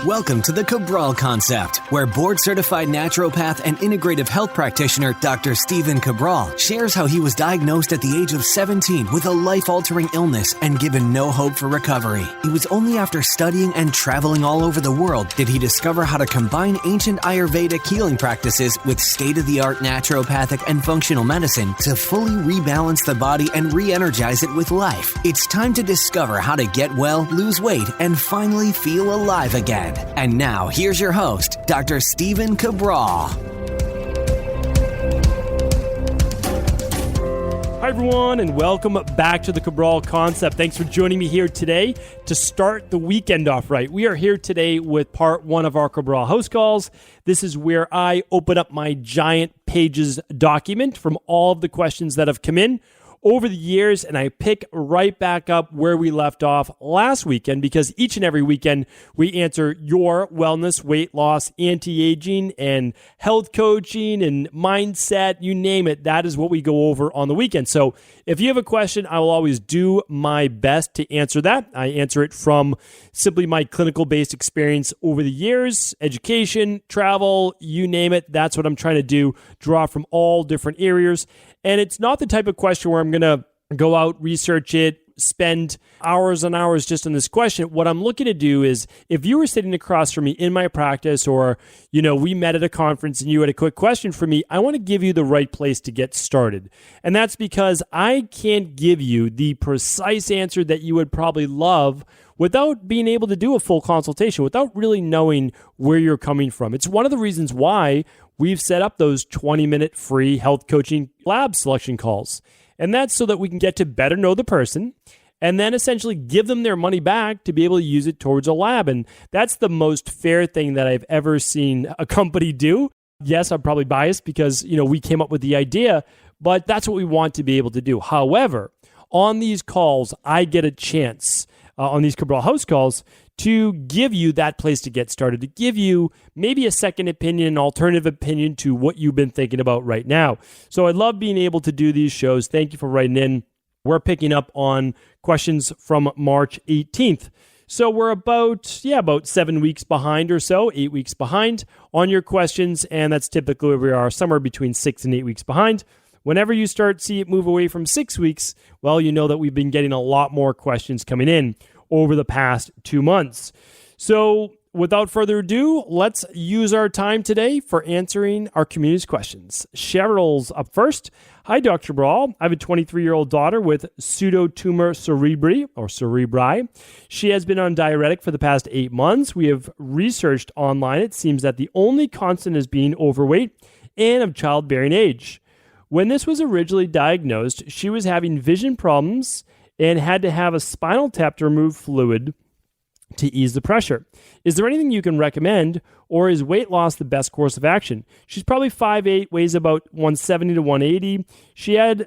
Welcome to the Cabral Concept, where board-certified naturopath and integrative health practitioner Dr. Stephen Cabral shares how he was diagnosed at the age of 17 with a life-altering illness and given no hope for recovery. It was only after studying and traveling all over the world did he discover how to combine ancient Ayurvedic healing practices with state-of-the-art naturopathic and functional medicine to fully rebalance the body and re-energize it with life. It's time to discover how to get well, lose weight, and finally feel alive again. And now, here's your host, Dr. Stephen Cabral. Hi, everyone, and welcome back to the Cabral Concept. Thanks for joining me here today to start the weekend off right. We are here today with part one of our Cabral HouseCalls. This is where I open up my giant pages document from all of the questions that have come in over the years, and I pick right back up where we left off last weekend, because each and every weekend we answer your wellness, weight loss, anti-aging, and health coaching and mindset, you name it. That is what we go over on the weekend. So if you have a question, I will always do my best to answer that. I answer it from simply my clinical-based experience over the years, education, travel, you name it. That's what I'm trying to do, draw from all different areas. And it's not the type of question where I'm going to go out, research it, spend hours and hours just on this question. What I'm looking to do is, if you were sitting across from me in my practice, or, we met at a conference and you had a quick question for me, I want to give you the right place to get started. And that's because I can't give you the precise answer that you would probably love without being able to do a full consultation, without really knowing where you're coming from. It's one of the reasons why we've set up those 20-minute free health coaching lab selection calls. And that's so that we can get to better know the person and then essentially give them their money back to be able to use it towards a lab. And that's the most fair thing that I've ever seen a company do. Yes, I'm probably biased because, we came up with the idea, but that's what we want to be able to do. However, on these calls, I get a chance on these Cabral House calls to give you that place to get started, to give you maybe a second opinion, an alternative opinion to what you've been thinking about right now. So I love being able to do these shows. Thank you for writing in. We're picking up on questions from March 18th. So we're about 7 weeks behind or so, 8 weeks behind on your questions, and that's typically where we are, somewhere between 6 and 8 weeks behind. Whenever you see it move away from 6 weeks, well, you know that we've been getting a lot more questions coming in over the past 2 months. So without further ado, let's use our time today for answering our community's questions. Cheryl's up first. Hi, Dr. Brawl. I have a 23-year-old daughter with Pseudotumor Cerebri, or Cerebri. She has been on diuretic for the past 8 months. We have researched online. It seems that the only constant is being overweight and of childbearing age. When this was originally diagnosed, she was having vision problems and had to have a spinal tap to remove fluid to ease the pressure. Is there anything you can recommend, or is weight loss the best course of action? She's probably 5'8", weighs about 170 to 180. She had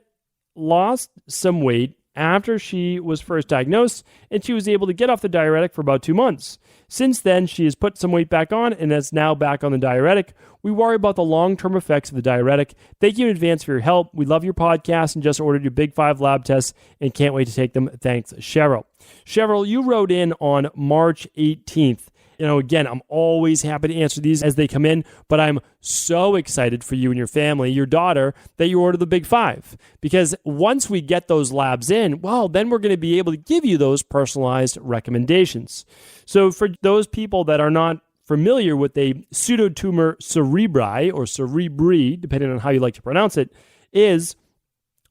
lost some weight after she was first diagnosed, and she was able to get off the diuretic for about 2 months. Since then, she has put some weight back on and is now back on the diuretic. We worry about the long-term effects of the diuretic. Thank you in advance for your help. We love your podcast and just ordered your Big 5 lab tests and can't wait to take them. Thanks, Cheryl. Cheryl, you wrote in on March 18th. Again, I'm always happy to answer these as they come in, but I'm so excited for you and your family, your daughter, that you ordered the Big 5. Because once we get those labs in, well, then we're going to be able to give you those personalized recommendations. So for those people that are not familiar with a Pseudotumor Cerebri, or Cerebri, depending on how you like to pronounce it, is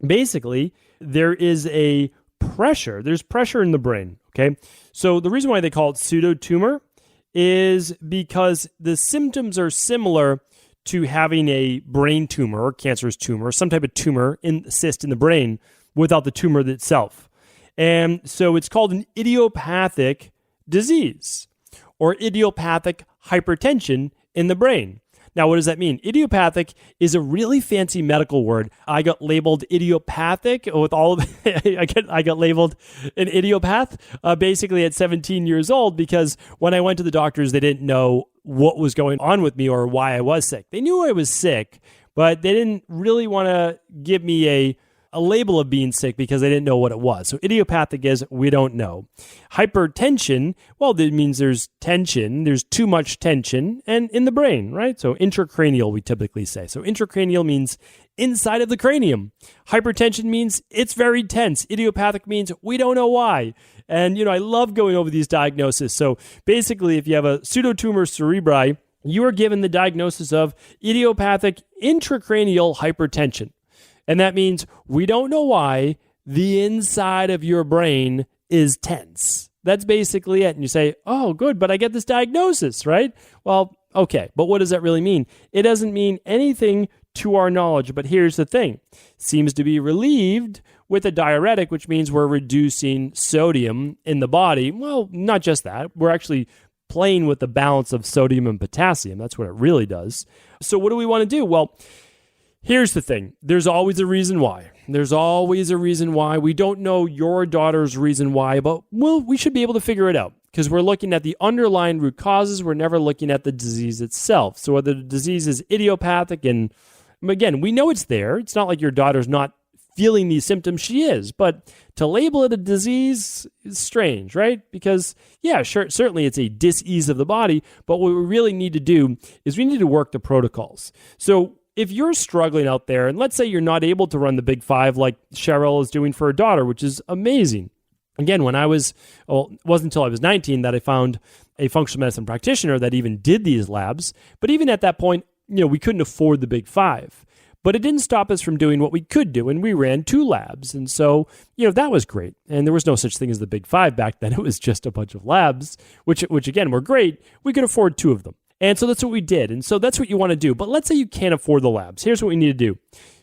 basically there is there's pressure in the brain, okay? So the reason why they call it pseudotumor is because the symptoms are similar to having a brain tumor or cancerous tumor, some type of tumor cyst in the brain without the tumor itself. And so it's called an idiopathic disease or idiopathic hypertension in the brain. Now, what does that mean? Idiopathic is a really fancy medical word. I got labeled idiopathic with all of I got labeled an idiopath basically at 17 years old, because when I went to the doctors, they didn't know what was going on with me or why I was sick. They knew I was sick, but they didn't really want to give me a label of being sick because they didn't know what it was. So idiopathic is we don't know. Hypertension, well, that means there's tension, there's too much tension, and in the brain, right? So intracranial, we typically say. So intracranial means inside of the cranium. Hypertension means it's very tense. Idiopathic means we don't know why. And, I love going over these diagnoses. So basically, if you have a pseudotumor cerebri, you are given the diagnosis of idiopathic intracranial hypertension. And that means we don't know why the inside of your brain is tense. That's basically it. And you say, oh, good, but I get this diagnosis, right? Well, okay, but what does that really mean? It doesn't mean anything to our knowledge, but here's the thing. Seems to be relieved with a diuretic, which means we're reducing sodium in the body. Well, not just that. We're actually playing with the balance of sodium and potassium. That's what it really does. So what do we want to do? Well, here's the thing. There's always a reason why. There's always a reason why. We don't know your daughter's reason why, but we should be able to figure it out because we're looking at the underlying root causes. We're never looking at the disease itself. So whether the disease is idiopathic, and again, we know it's there. It's not like your daughter's not feeling these symptoms. She is. But to label it a disease is strange, right? Because, yeah, sure, certainly it's a dis-ease of the body, but what we really need to do is we need to work the protocols. So if you're struggling out there, and let's say you're not able to run the Big Five like Cheryl is doing for her daughter, which is amazing. Again, it wasn't until I was 19 that I found a functional medicine practitioner that even did these labs. But even at that point, we couldn't afford the Big Five. But it didn't stop us from doing what we could do, and we ran 2 labs. And so, that was great. And there was no such thing as the Big Five back then. It was just a bunch of labs, which again, were great. We could afford 2 of them. And so that's what we did. And so that's what you want to do. But let's say you can't afford the labs. Here's what we need to do.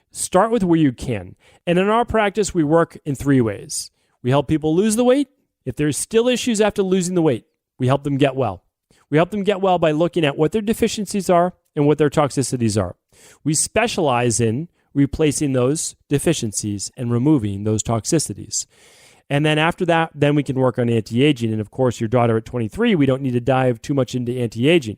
Start with where you can. And in our practice, we work in 3 ways. We help people lose the weight. If there's still issues after losing the weight, we help them get well. We help them get well by looking at what their deficiencies are and what their toxicities are. We specialize in replacing those deficiencies and removing those toxicities. And then after that, then we can work on anti-aging. And of course, your daughter at 23, we don't need to dive too much into anti-aging.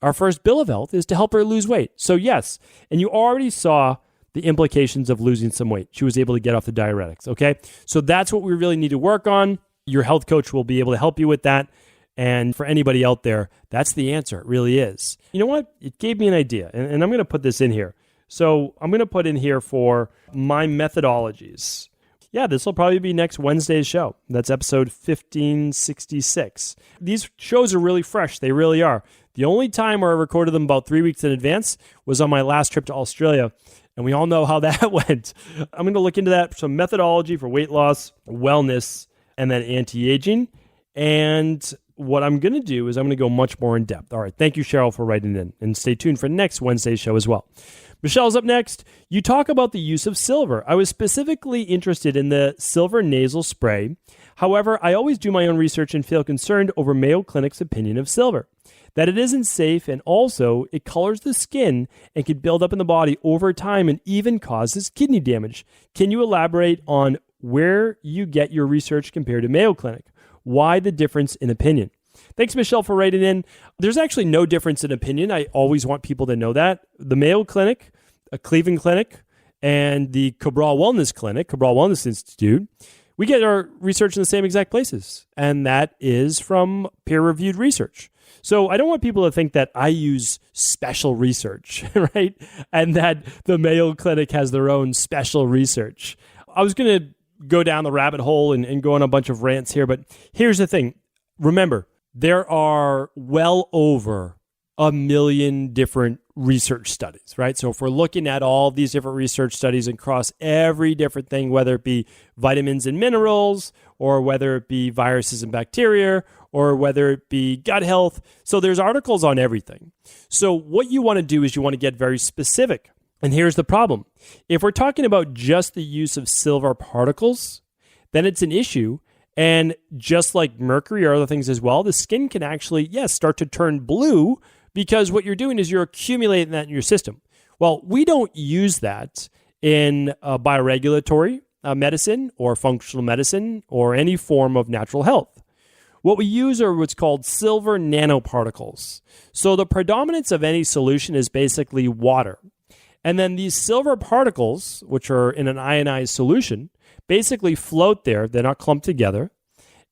Our first bill of health is to help her lose weight. So yes, and you already saw the implications of losing some weight. She was able to get off the diuretics, okay? So that's what we really need to work on. Your health coach will be able to help you with that. And for anybody out there, that's the answer. It really is. You know what? It gave me an idea, and I'm going to put this in here. So I'm going to put in here for my methodologies. Yeah, this will probably be next Wednesday's show. That's episode 1566. These shows are really fresh. They really are. The only time where I recorded them about 3 weeks in advance was on my last trip to Australia, and we all know how that went. I'm going to look into that, some methodology for weight loss, wellness, and then anti-aging. And what I'm going to do is I'm going to go much more in depth. All right. Thank you, Cheryl, for writing in. And stay tuned for next Wednesday's show as well. Michelle's up next. You talk about the use of silver. I was specifically interested in the silver nasal spray. However, I always do my own research and feel concerned over Mayo Clinic's opinion of silver, that it isn't safe, and also it colors the skin and can build up in the body over time and even causes kidney damage. Can you elaborate on where you get your research compared to Mayo Clinic? Why the difference in opinion? Thanks, Michelle, for writing in. There's actually no difference in opinion. I always want people to know that. The Mayo Clinic, a Cleveland Clinic, and the Cabral Wellness Clinic, Cabral Wellness Institute, we get our research in the same exact places, and that is from peer-reviewed research. So I don't want people to think that I use special research, right? And that the Mayo Clinic has their own special research. I was going to go down the rabbit hole and go on a bunch of rants here, but here's the thing. Remember, there are well over 1 million different research studies, right? So if we're looking at all these different research studies across every different thing, whether it be vitamins and minerals, or whether it be viruses and bacteria, or whether it be gut health. So there's articles on everything. So what you want to do is you want to get very specific. And here's the problem. If we're talking about just the use of silver particles, then it's an issue. And just like mercury or other things as well, the skin can actually, yes, start to turn blue because what you're doing is you're accumulating that in your system. Well, we don't use that in bioregulatory medicine or functional medicine or any form of natural health. What we use are what's called silver nanoparticles. So the predominance of any solution is basically water. And then these silver particles, which are in an ionized solution, basically float there. They're not clumped together,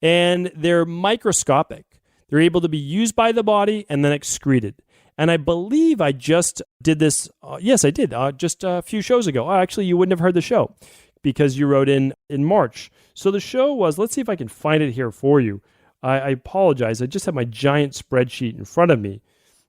and they're microscopic. They're able to be used by the body and then excreted. And I believe I just did this. Yes, I did. Just a few shows ago. Actually, you wouldn't have heard the show because you wrote in March. So the show was, let's see if I can find it here for you. I apologize. I just have my giant spreadsheet in front of me.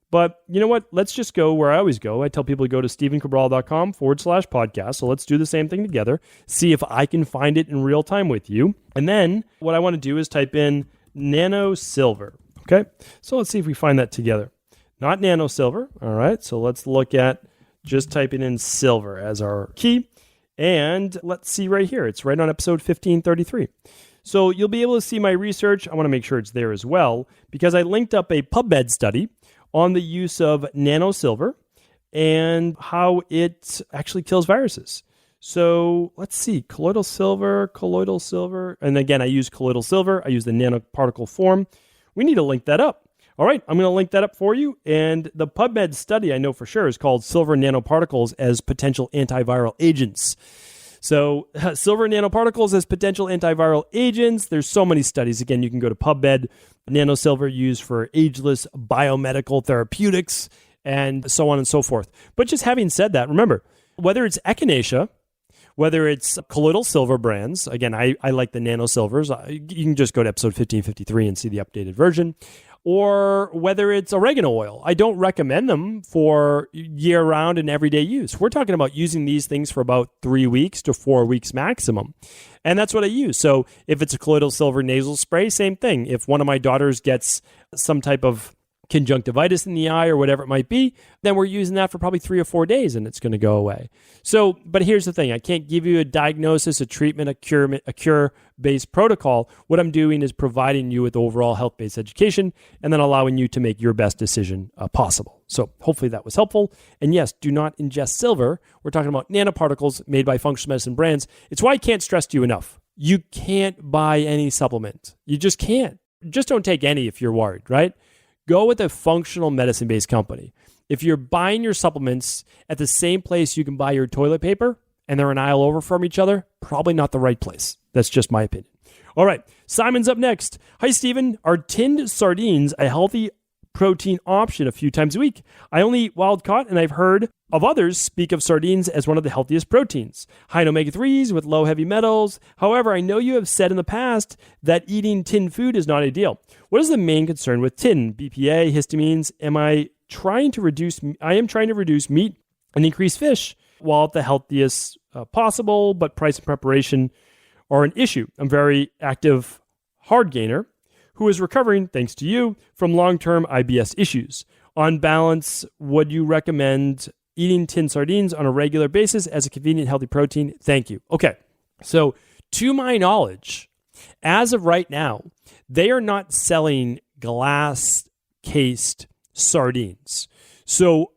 But you know what? Let's just go where I always go. I tell people to go to stevencabral.com/podcast. So let's do the same thing together. See if I can find it in real time with you. And then what I want to do is type in nano silver. Okay. So let's see if we find that together. Not nano silver. All right. So let's look at just typing in silver as our key. And let's see right here. It's right on episode 1533. So you'll be able to see my research. I want to make sure it's there as well because I linked up a PubMed study on the use of nano silver and how it actually kills viruses. So let's see, colloidal silver. And again, I use colloidal silver. I use the nanoparticle form. We need to link that up. All right, I'm going to link that up for you. And the PubMed study, I know for sure, is called Silver Nanoparticles as Potential Antiviral Agents. So silver nanoparticles as potential antiviral agents. There's so many studies. Again, you can go to PubMed. Nanosilver used for ageless biomedical therapeutics and so on and so forth. But just having said that, remember, whether it's echinacea, whether it's colloidal silver brands, again, I like the nanosilvers. You can just go to episode 1553 and see the updated version. Or whether it's oregano oil. I don't recommend them for year-round and everyday use. We're talking about using these things for about 3 weeks to 4 weeks maximum. And that's what I use. So if it's a colloidal silver nasal spray, same thing. If one of my daughters gets some type of conjunctivitis in the eye or whatever it might be, then we're using that for probably 3 or 4 days and it's going to go away. So, but here's the thing. I can't give you a diagnosis, a treatment, a cure-based protocol. What I'm doing is providing you with overall health-based education and then allowing you to make your best decision possible. So hopefully that was helpful. And yes, do not ingest silver. We're talking about nanoparticles made by functional medicine brands. It's why I can't stress to you enough. You can't buy any supplement. You just can't. Just don't take any if you're worried, right? Go with a functional medicine-based company. If you're buying your supplements at the same place you can buy your toilet paper and they're an aisle over from each other, probably not the right place. That's just my opinion. All right, Simon's up next. Hi, Stephen. Are tinned sardines a healthy protein option a few times a week? I only eat wild caught, and I've heard of others speak of sardines as one of the healthiest proteins. High in omega-3s with low heavy metals. However, I know you have said in the past that eating tinned food is not ideal. What is the main concern with tin? BPA, histamines? I am trying to reduce meat and increase fish while at the healthiest possible, but price and preparation are an issue. I'm very active hard gainer who is recovering, thanks to you, from long-term IBS issues. On balance, would you recommend eating tinned sardines on a regular basis as a convenient, healthy protein? Thank you. Okay, so to my knowledge, as of right now, they are not selling glass-cased sardines. So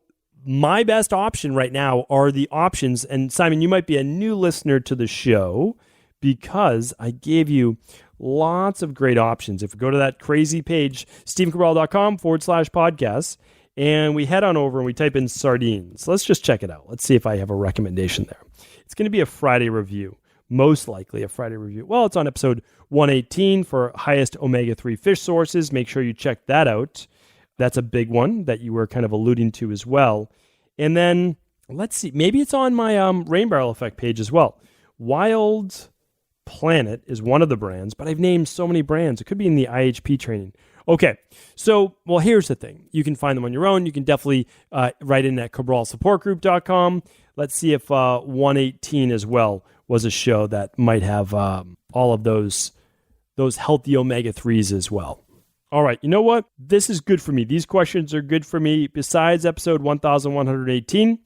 my best option right now are the options, and Simon, you might be a new listener to the show because I gave you lots of great options. If we go to that crazy page, stevencabral.com/podcast, and we head on over and we type in sardines. Let's just check it out. Let's see if I have a recommendation there. It's going to be a Friday review, most likely a Friday review. Well, it's on episode 118 for highest omega-3 fish sources. Make sure you check that out. That's a big one that you were kind of alluding to as well. And then, let's see, maybe it's on my Rain Barrel Effect page as well. Wild Planet is one of the brands, but I've named so many brands. It could be in the IHP training. Okay, so, well, here's the thing. You can find them on your own. You can definitely write in at cabralsupportgroup.com. Let's see if 118 as well was a show that might have all of those healthy omega-3s as well. All right, you know what? This is good for me. These questions are good for me. Besides episode 1118,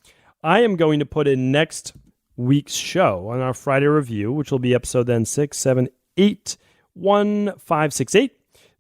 I am going to put in next week's show on our Friday review, which will be episode then 6781568,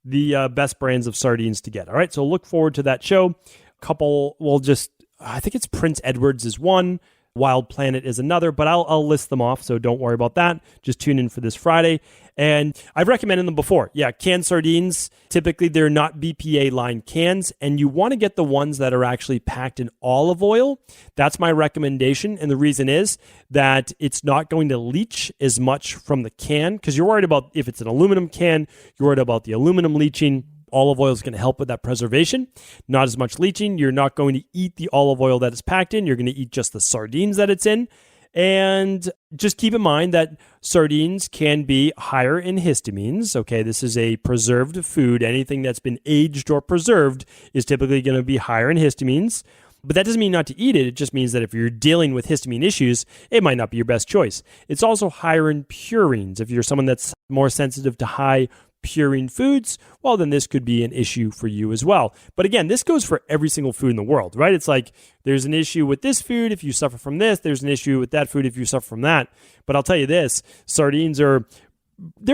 the best brands of sardines to get. All right, so look forward to that show. I think it's Prince Edward's is one. Wild Planet is another, but I'll list them off, so don't worry about that. Just tune in for this Friday. And I've recommended them before. Yeah, canned sardines, typically they're not BPA-lined cans, and you want to get the ones that are actually packed in olive oil. That's my recommendation, and the reason is that it's not going to leach as much from the can, because you're worried about, if it's an aluminum can, you're worried about the aluminum leaching. Olive oil is going to help with that preservation. Not as much leaching. You're not going to eat the olive oil that it's packed in. You're going to eat just the sardines that it's in. And just keep in mind that sardines can be higher in histamines. Okay, this is a preserved food. Anything that's been aged or preserved is typically going to be higher in histamines. But that doesn't mean not to eat it. It just means that if you're dealing with histamine issues, it might not be your best choice. It's also higher in purines. If you're someone that's more sensitive to high purine foods, well, then this could be an issue for you as well. But again, this goes for every single food in the world, right? It's like there's an issue with this food if you suffer from this. There's an issue with that food if you suffer from that. But I'll tell you this, sardines they're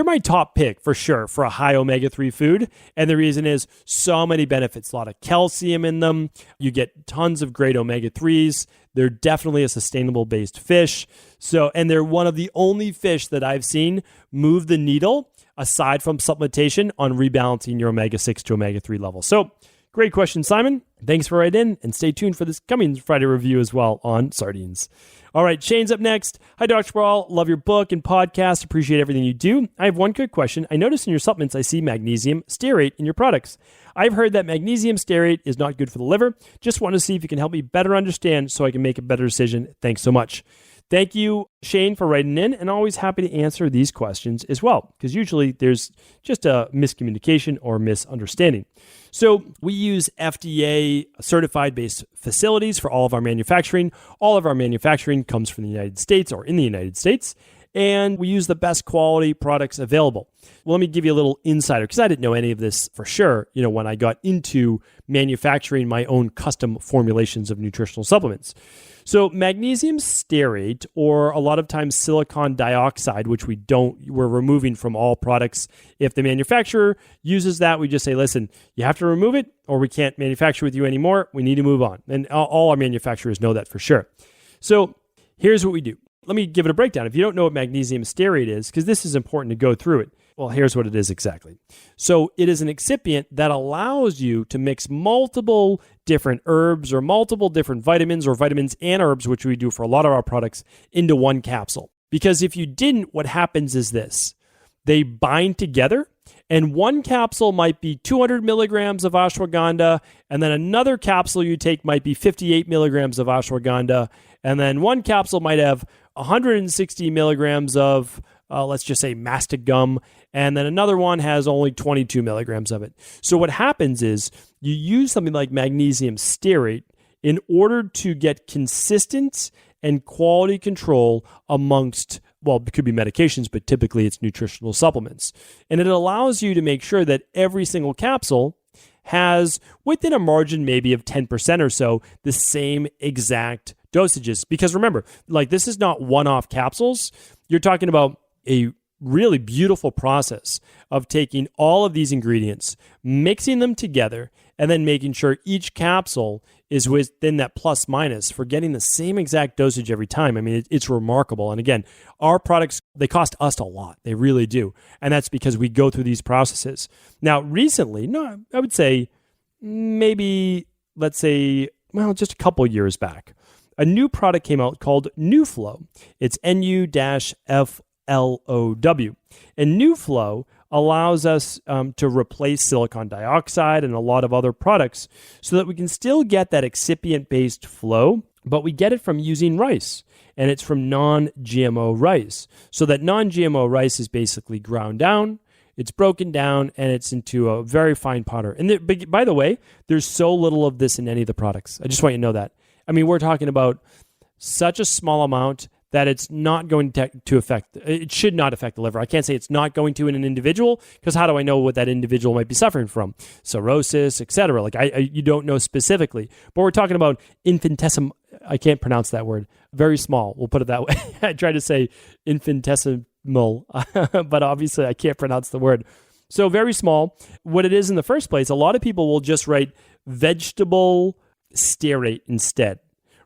my top pick for sure for a high omega-3 food. And the reason is so many benefits, a lot of calcium in them. You get tons of great omega-3s. They're definitely a sustainable based fish. And they're one of the only fish that I've seen move the needle aside from supplementation on rebalancing your omega-6 to omega-3 level. So great question, Simon. Thanks for writing in, and stay tuned for this coming Friday review as well on sardines. All right, Shane's up next. Hi, Dr. Cabral. Love your book and podcast. Appreciate everything you do. I have one quick question. I noticed in your supplements, I see magnesium stearate in your products. I've heard that magnesium stearate is not good for the liver. Just want to see if you can help me better understand so I can make a better decision. Thanks so much. Thank you, Shane, for writing in, and always happy to answer these questions as well, because usually there's just a miscommunication or misunderstanding. So we use FDA certified based facilities for all of our manufacturing. All of our manufacturing comes from the United States or in the United States, and we use the best quality products available. Well, let me give you a little insider, because I didn't know any of this for sure, when I got into manufacturing my own custom formulations of nutritional supplements. So magnesium stearate, or a lot of times silicon dioxide, which we're removing from all products. If the manufacturer uses that, we just say, listen, you have to remove it or we can't manufacture with you anymore. We need to move on. And all our manufacturers know that for sure. So here's what we do. Let me give it a breakdown. If you don't know what magnesium stearate is, because this is important to go through it, well, here's what it is exactly. So it is an excipient that allows you to mix multiple different herbs or multiple different vitamins or vitamins and herbs, which we do for a lot of our products, into one capsule. Because if you didn't, what happens is this. They bind together, and one capsule might be 200 milligrams of ashwagandha, and then another capsule you take might be 58 milligrams of ashwagandha, and then one capsule might have 160 milligrams of let's just say mastic gum, and then another one has only 22 milligrams of it. So what happens is you use something like magnesium stearate in order to get consistent and quality control amongst, well, it could be medications, but typically it's nutritional supplements. And it allows you to make sure that every single capsule has, within a margin maybe of 10% or so, the same exact dosages. Because remember, this is not one-off capsules. You're talking about a really beautiful process of taking all of these ingredients, mixing them together, and then making sure each capsule is within that plus minus for getting the same exact dosage every time. I mean, it's remarkable. And again, our products, they cost us a lot. They really do. And that's because we go through these processes. Now, recently, I would say maybe, just a couple years back, a new product came out called NuFlow. It's NU-FLOW. And NuFlow allows us to replace silicon dioxide and a lot of other products so that we can still get that excipient-based flow, but we get it from using rice. And it's from non-GMO rice. So that non-GMO rice is basically ground down, it's broken down, and it's into a very fine powder. And by the way, there's so little of this in any of the products. I just want you to know that. I mean, we're talking about such a small amount that it's not going to affect, it should not affect the liver. I can't say it's not going to in an individual, because how do I know what that individual might be suffering from? Cirrhosis, etc. You don't know specifically. But we're talking about infinitesimal, I can't pronounce that word, very small, we'll put it that way. I tried to say infinitesimal, but obviously I can't pronounce the word. So very small. What it is in the first place, a lot of people will just write vegetable stearate instead,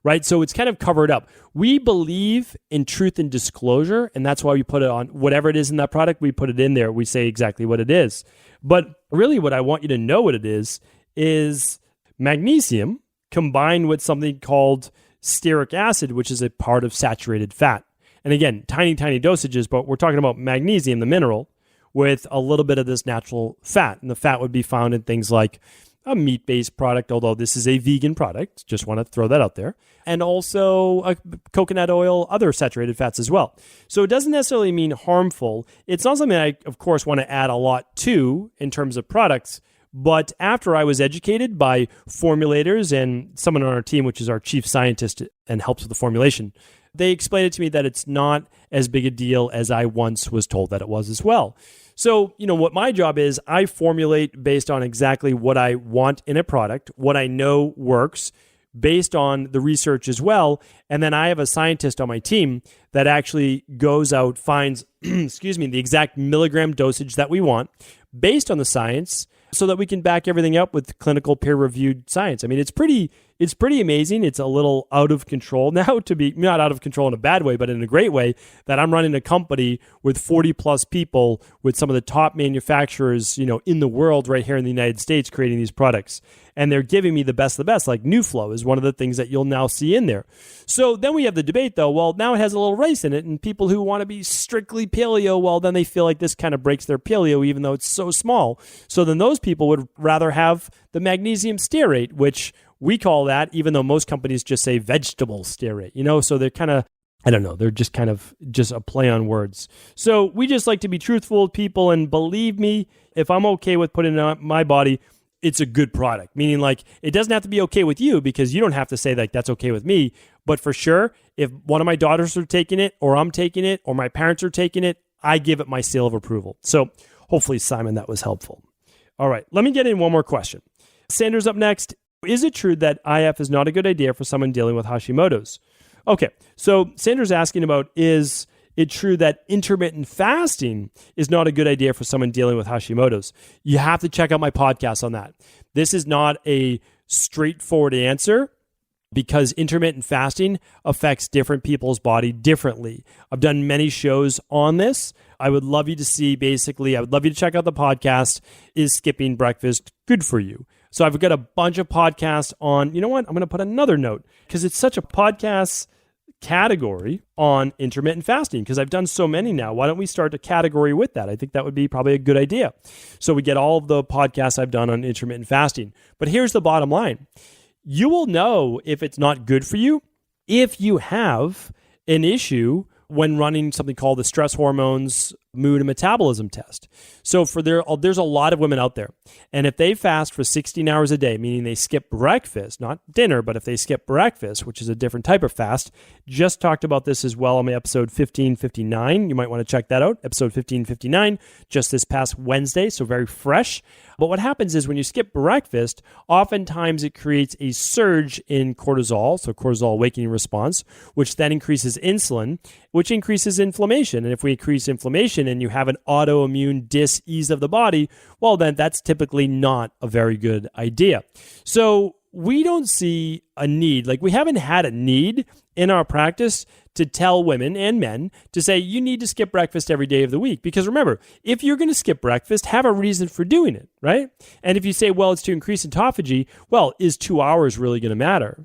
right? So it's kind of covered up. We believe in truth and disclosure, and that's why we put it on whatever it is in that product. We put it in there. We say exactly what it is. But really what I want you to know what it is magnesium combined with something called stearic acid, which is a part of saturated fat. And again, tiny, tiny dosages, but we're talking about magnesium, the mineral, with a little bit of this natural fat. And the fat would be found in things like a meat-based product, although this is a vegan product. Just want to throw that out there. And also coconut oil, other saturated fats as well. So it doesn't necessarily mean harmful. It's not something I, of course, want to add a lot to in terms of products. But after I was educated by formulators and someone on our team, which is our chief scientist and helps with the formulation, they explained it to me that it's not as big a deal as I once was told that it was as well. So, what my job is, I formulate based on exactly what I want in a product, what I know works, based on the research as well. And then I have a scientist on my team that actually goes out, finds, the exact milligram dosage that we want based on the science so that we can back everything up with clinical peer-reviewed science. I mean, it's pretty amazing. It's a little out of control now, to be not out of control in a bad way, but in a great way, that I'm running a company with 40 plus people with some of the top manufacturers, in the world right here in the United States creating these products. And they're giving me the best of the best, like NuFlow is one of the things that you'll now see in there. So then we have the debate though, well, now it has a little rice in it, and people who want to be strictly paleo, well, then they feel like this kind of breaks their paleo, even though it's so small. So then those people would rather have the magnesium stearate, which we call that, even though most companies just say vegetable stearate, so they're kind of, I don't know, they're just kind of just a play on words. So we just like to be truthful with people, and believe me, if I'm okay with putting it on my body, it's a good product. Meaning like, it doesn't have to be okay with you because you don't have to say like, that's okay with me. But for sure, if one of my daughters are taking it, or I'm taking it, or my parents are taking it, I give it my seal of approval. So hopefully, Simon, that was helpful. All right, let me get in one more question. Sandra's up next. Is it true that IF is not a good idea for someone dealing with Hashimoto's? Okay, so Sandra's asking about, is it true that intermittent fasting is not a good idea for someone dealing with Hashimoto's? You have to check out my podcast on that. This is not a straightforward answer because intermittent fasting affects different people's body differently. I've done many shows on this. I would love you to see, I would love you to check out the podcast, Is Skipping Breakfast Good for You? So I've got a bunch of podcasts on, you know what? I'm going to put another note because it's such a podcast category on intermittent fasting because I've done so many now. Why don't we start a category with that? I think that would be probably a good idea. So we get all of the podcasts I've done on intermittent fasting. But here's the bottom line. You will know if it's not good for you if you have an issue when running something called the stress hormones mood and metabolism test. So there's a lot of women out there. And if they fast for 16 hours a day, meaning they skip breakfast, not dinner, but if they skip breakfast, which is a different type of fast, just talked about this as well on my episode 1559. You might want to check that out, episode 1559, just this past Wednesday, so very fresh. But what happens is when you skip breakfast, oftentimes it creates a surge in cortisol, so cortisol awakening response, which then increases insulin, which increases inflammation. And if we increase inflammation and you have an autoimmune dis-ease of the body, well, then that's typically not a very good idea. So we don't see a need, like we haven't had a need in our practice to tell women and men to say, you need to skip breakfast every day of the week. Because remember, if you're going to skip breakfast, have a reason for doing it, right? And if you say, well, it's to increase autophagy, well, is 2 hours really going to matter?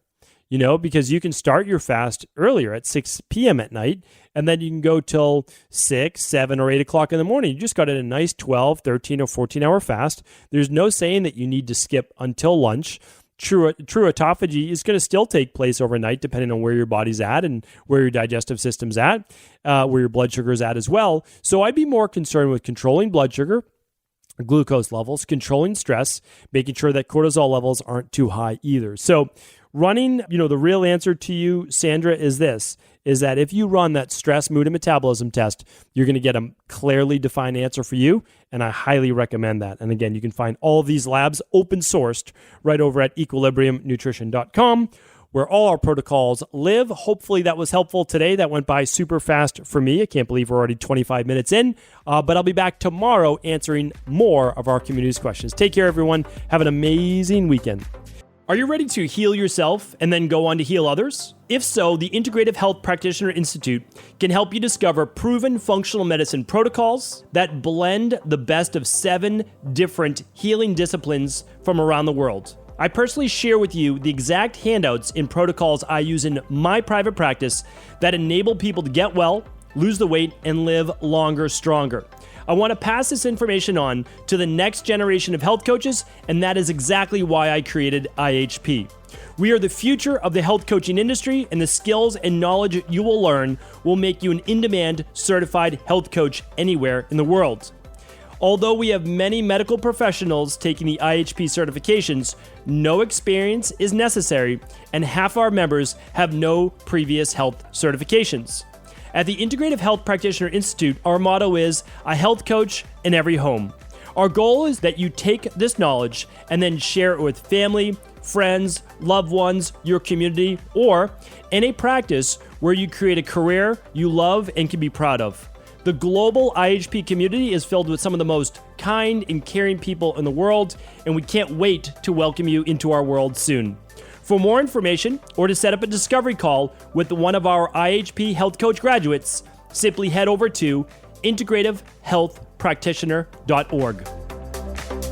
Because you can start your fast earlier at 6 p.m. at night, and then you can go till 6, 7, or 8 o'clock in the morning. You just got in a nice 12, 13, or 14-hour fast. There's no saying that you need to skip until lunch. True autophagy is going to still take place overnight, depending on where your body's at and where your digestive system's at, where your blood sugar is at as well. So I'd be more concerned with controlling blood sugar, glucose levels, controlling stress, making sure that cortisol levels aren't too high either. So running, the real answer to you, Sandra, is that if you run that stress, mood, and metabolism test, you're going to get a clearly defined answer for you, and I highly recommend that. And again, you can find all of these labs open sourced right over at equilibriumnutrition.com, where all our protocols live. Hopefully that was helpful today. That went by super fast for me. I can't believe we're already 25 minutes in, but I'll be back tomorrow answering more of our community's questions. Take care, everyone. Have an amazing weekend. Are you ready to heal yourself and then go on to heal others? If so, the Integrative Health Practitioner Institute can help you discover proven functional medicine protocols that blend the best of 7 different healing disciplines from around the world. I personally share with you the exact handouts and protocols I use in my private practice that enable people to get well, lose the weight, and live longer, stronger. I want to pass this information on to the next generation of health coaches, and that is exactly why I created IHP. We are the future of the health coaching industry, and the skills and knowledge you will learn will make you an in-demand certified health coach anywhere in the world. Although we have many medical professionals taking the IHP certifications, no experience is necessary, and half our members have no previous health certifications. At the Integrative Health Practitioner Institute, our motto is a health coach in every home. Our goal is that you take this knowledge and then share it with family, friends, loved ones, your community, or in a practice where you create a career you love and can be proud of. The global IHP community is filled with some of the most kind and caring people in the world, and we can't wait to welcome you into our world soon. For more information or to set up a discovery call with one of our IHP Health Coach graduates, simply head over to integrativehealthpractitioner.org.